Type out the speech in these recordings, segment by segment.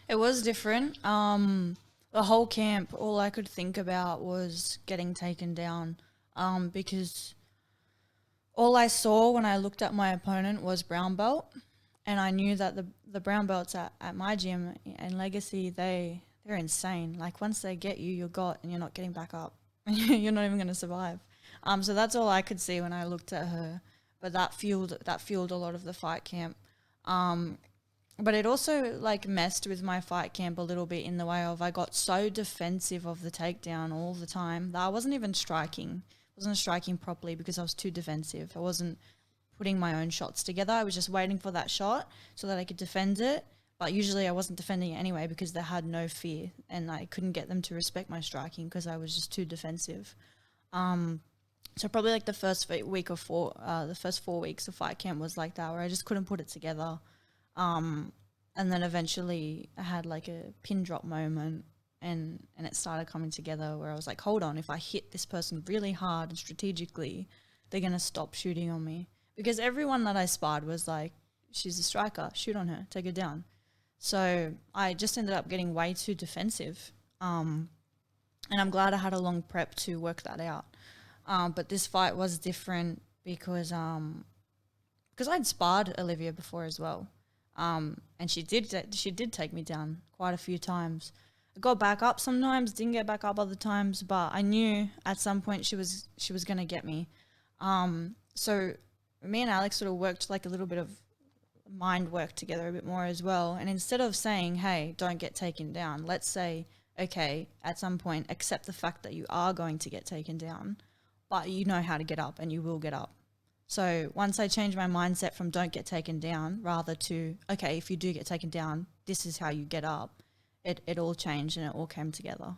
It was different. The whole camp, all I could think about was getting taken down. Because all I saw when I looked at my opponent was brown belt, and I knew that the brown belts at my gym and Legacy, they're insane. Like once they get you, you're got, and you're not getting back up. You're not even going to survive. So that's all I could see when I looked at her. But that fueled a lot of the fight camp. But it also like messed with my fight camp a little bit in the way of I got so defensive of the takedown all the time that I wasn't even striking. Wasn't striking properly because I was too defensive. I wasn't putting my own shots together. I was just waiting for that shot so that I could defend it. But usually I wasn't defending it anyway because they had no fear and I couldn't get them to respect my striking because I was just too defensive. So probably like the first week or the first 4 weeks of fight camp was like that where I just couldn't put it together. And then eventually I had like a pin drop moment and it started coming together where I was like, hold on, if I hit this person really hard and strategically, they're going to stop shooting on me. Because everyone that I sparred was like, she's a striker, shoot on her, take her down. So I just ended up getting way too defensive. And I'm glad I had a long prep to work that out. But this fight was different because I'd sparred Olivia before as well. And she did take me down quite a few times. I got back up sometimes, didn't get back up other times, but I knew at some point she was going to get me. So me and Alex sort of worked like a little bit of mind work together a bit more as well. And instead of saying, hey, don't get taken down, let's say, okay, at some point, accept the fact that you are going to get taken down, but you know how to get up and you will get up. So once I changed my mindset from don't get taken down rather to, okay, if you do get taken down, this is how you get up, it all changed and it all came together.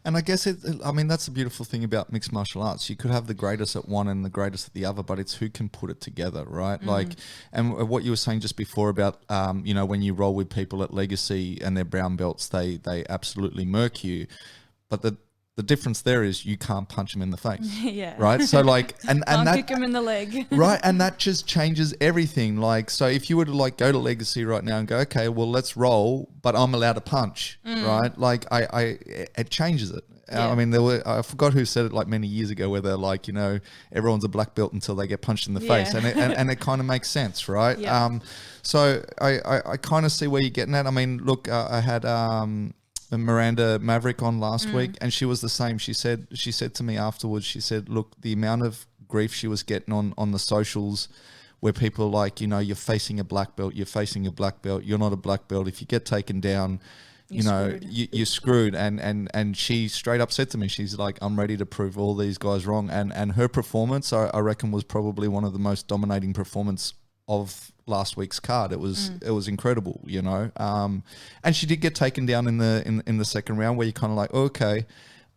And I guess that's the beautiful thing about mixed martial arts. You could have the greatest at one and the greatest at the other, but it's who can put it together, right? Like, and what you were saying just before about, when you roll with people at Legacy and they're brown belts, they absolutely murk you. But the difference there is you can't punch them in the face. Yeah. Right. So like, and Can't that, kick them in the leg. right. And that just changes everything. Like, so if you were to like go to Legacy right now and go, okay, well, let's roll, but I'm allowed to punch. Right. Like it changes it. Yeah. I mean, I forgot who said it like many years ago where they're like, everyone's a black belt until they get punched in the face. And it kind of makes sense. Right. Yeah. So I kind of see where you're getting at. I mean, look, I had, Miranda Maverick on last week, and she was the same. She said to me afterwards, she said, look, the amount of grief she was getting on the socials where people are like, you're facing a black belt, you're not a black belt. If you get taken down, you're screwed. And she straight up said to me, she's like, I'm ready to prove all these guys wrong. And her performance, I reckon, was probably one of the most dominating performance of last week's card. It was incredible, and she did get taken down in the second round where you're kind of like, okay,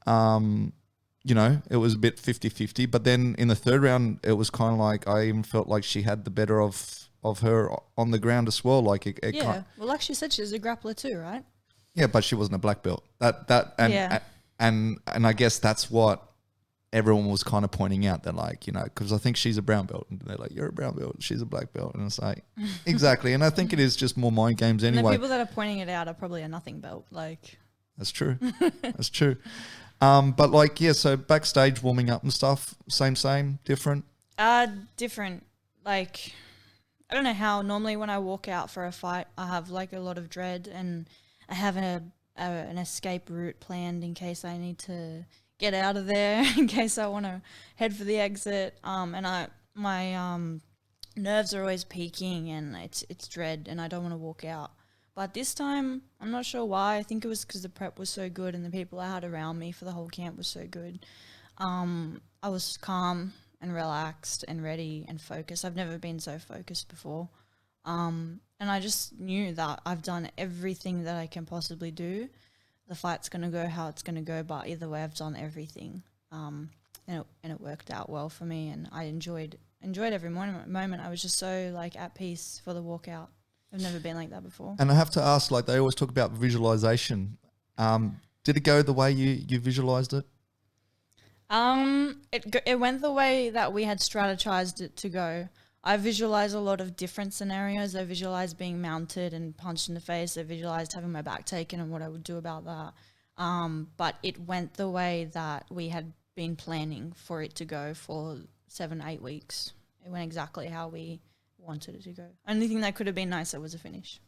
it was a bit 50-50, but then in the third round it was kind of like I even felt like she had the better of her on the ground as well. Like well, like she said, she's a grappler too, right? Yeah, but she wasn't a black belt. And I guess that's what everyone was kind of pointing out. They're like, because I think she's a brown belt, and they're like, you're a brown belt, she's a black belt, and it's like, exactly. And I think it is just more mind games anyway. And the people that are pointing it out are probably a nothing belt. Like, that's true. That's true. But like, yeah. So backstage warming up and stuff, same, different. Different. Like, I don't know how. Normally, when I walk out for a fight, I have like a lot of dread, and I have an escape route planned in case I need to get out of there, in case I want to head for the exit. And my nerves are always peaking, and it's dread, and I don't want to walk out. But this time, I'm not sure why. I think it was because the prep was so good and the people I had around me for the whole camp was so good. I was calm and relaxed and ready and focused. I've never been so focused before. And I just knew that I've done everything that I can possibly do. The fight's going to go how it's going to go, but either way I've done everything. And it worked out well for me, and I enjoyed every moment. I was just so like at peace for the walkout. I've never been like that before. And I have to ask, like they always talk about visualization. Did it go the way you visualized it? It went the way that we had strategized it to go. I visualized a lot of different scenarios. I visualized being mounted and punched in the face. I visualized having my back taken and what I would do about that. But it went the way that we had been planning for it to go for 7-8 weeks. It went exactly how we wanted it to go. Only thing that could have been nicer was a finish.